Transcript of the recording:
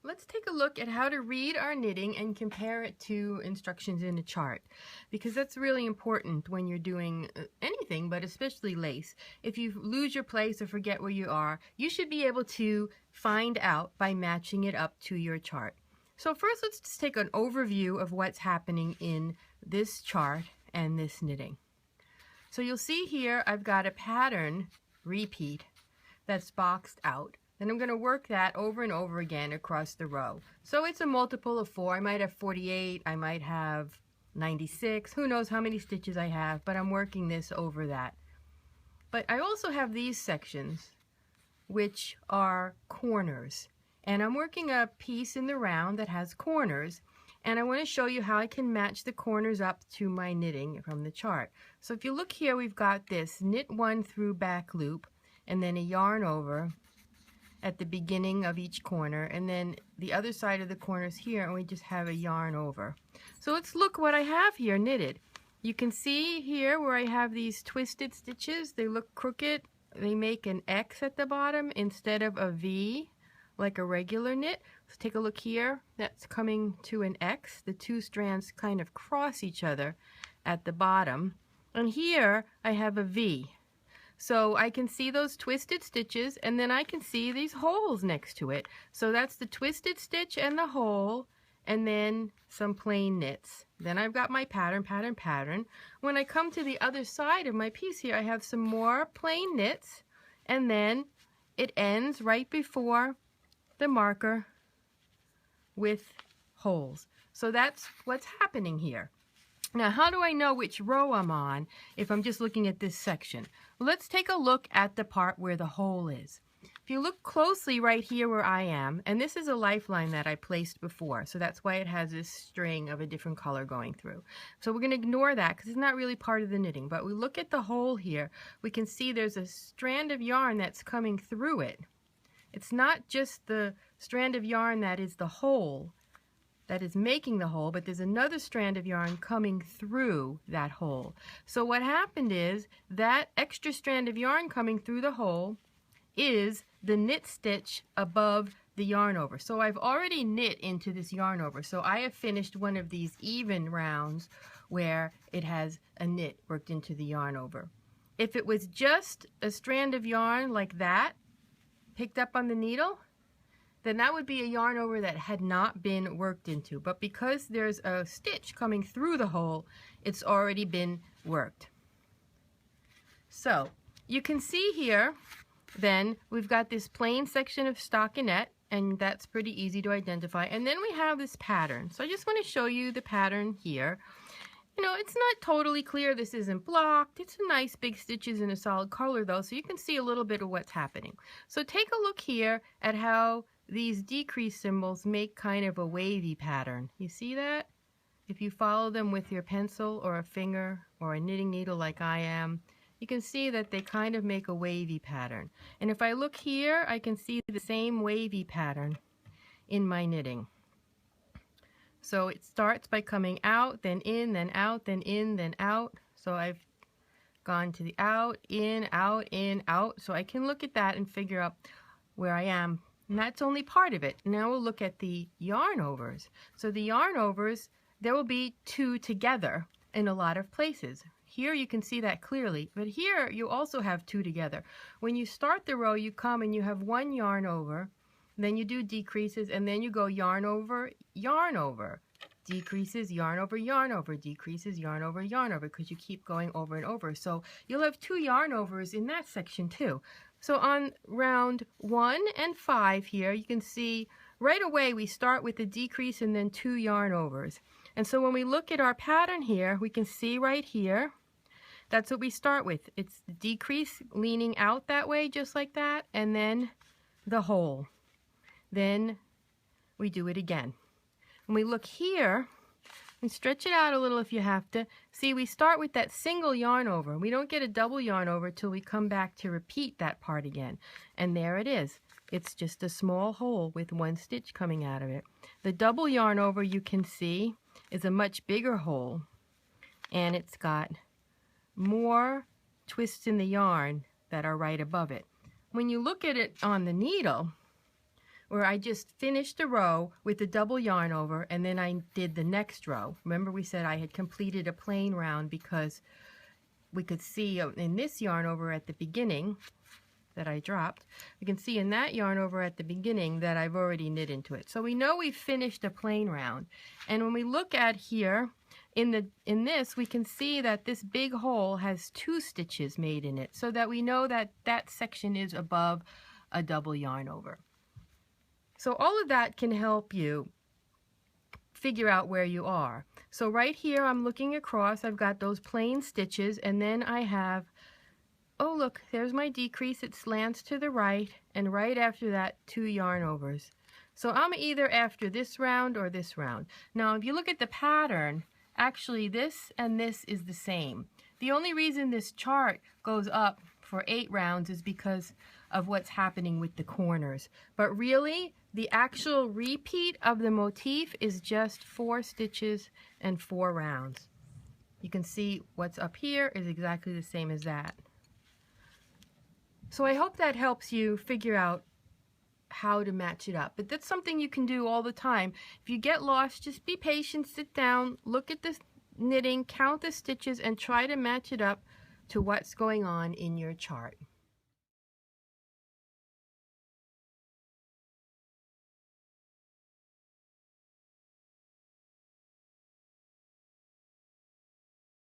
Let's take a look at how to read our knitting and compare it to instructions in a chart, because that's really important when you're doing anything, but especially lace. If you lose your place or forget where you are, you should be able to find out by matching it up to your chart. So first, let's just take an overview of what's happening in this chart and this knitting. So you'll see here I've got a pattern repeat that's boxed out. Then I'm going to work that over and over again across the row. So it's a multiple of 4. I might have 48, I might have 96, who knows how many stitches I have, but I'm working this over that. But I also have these sections, which are corners. And I'm working a piece in the round that has corners. And I want to show you how I can match the corners up to my knitting from the chart. So if you look here, we've got this knit 1 through back loop, and then a yarn over at the beginning of each corner, and then the other side of the corners here, and we just have a yarn over. So let's look what I have here knitted. You can see here where I have these twisted stitches. They look crooked. They make an X at the bottom instead of a V like a regular knit. Let's take a look here. That's coming to an X. The two strands kind of cross each other at the bottom. And here I have a V. So I can see those twisted stitches, and then I can see these holes next to it. So that's the twisted stitch and the hole, and then some plain knits. Then I've got my pattern. When I come to the other side of my piece here, I have some more plain knits, and then it ends right before the marker with holes. So that's what's happening here. Now, how do I know which row I'm on if I'm just looking at this section? Well, let's take a look at the part where the hole is. If you look closely right here where I am, and this is a lifeline that I placed before, so that's why it has this string of a different color going through. So we're going to ignore that because it's not really part of the knitting, but we look at the hole here, we can see there's a strand of yarn that's coming through it. It's not just the strand of yarn that is the hole, that is making the hole, but there's another strand of yarn coming through that hole. So what happened is that extra strand of yarn coming through the hole is the knit stitch above the yarn over. So I've already knit into this yarn over. So I have finished one of these even rounds where it has a knit worked into the yarn over. If it was just a strand of yarn like that picked up on the needle, then that would be a yarn over that had not been worked into. But because there's a stitch coming through the hole, it's already been worked. So you can see here, then we've got this plain section of stockinette, and that's pretty easy to identify. And then we have this pattern. So I just want to show you the pattern here. You know, it's not totally clear. This isn't blocked. It's a nice big stitches in a solid color though, so you can see a little bit of what's happening. So take a look here at how these decrease symbols make kind of a wavy pattern. You see that? If you follow them with your pencil or a finger or a knitting needle like I am, you can see that they kind of make a wavy pattern. And if I look here, I can see the same wavy pattern in my knitting. So it starts by coming out, then in, then out, then in, then out. So I've gone to the out, in, out. So I can look at that and figure out where I am. And that's only part of it. Now we'll look at the yarn overs. So the yarn overs, there will be 2 together in a lot of places. Here you can see that clearly, but here you also have 2 together. When you start the row, you come and you have 1 yarn over, then you do decreases, and then you go yarn over, decreases, yarn over, decreases, yarn over, because you keep going over and over. So you'll have 2 yarn overs in that section too. So on round 1 and 5 here, you can see right away we start with a decrease and then 2 yarn overs. And so when we look at our pattern here, we can see right here, that's what we start with. It's the decrease leaning out that way, just like that, and then the hole. Then we do it again. When we look here, and stretch it out a little if you have to. See, we start with that single yarn over. We don't get a double yarn over till we come back to repeat that part again. And there it is. It's just a small hole with 1 stitch coming out of it. The double yarn over, you can see, is a much bigger hole. And it's got more twists in the yarn that are right above it. When you look at it on the needle, where I just finished the row with the double yarn over, and then I did the next row. Remember we said I had completed a plain round because we could see in this yarn over at the beginning that I dropped, we can see in that yarn over at the beginning that I've already knit into it. So we know we've finished a plain round. And when we look at here, in this, we can see that this big hole has 2 stitches made in it, so that we know that that section is above a double yarn over. So all of that can help you figure out where you are. So right here I'm looking across, I've got those plain stitches, and then I have, oh look, there's my decrease, it slants to the right, and right after that 2 yarn overs. So I'm either after this round or this round. Now if you look at the pattern, actually this and this is the same. The only reason this chart goes up for 8 rounds is because of what's happening with the corners. But really, the actual repeat of the motif is just 4 stitches and 4 rounds. You can see what's up here is exactly the same as that. So I hope that helps you figure out how to match it up. But that's something you can do all the time. If you get lost, just be patient, sit down, look at the knitting, count the stitches, and try to match it up to what's going on in your chart.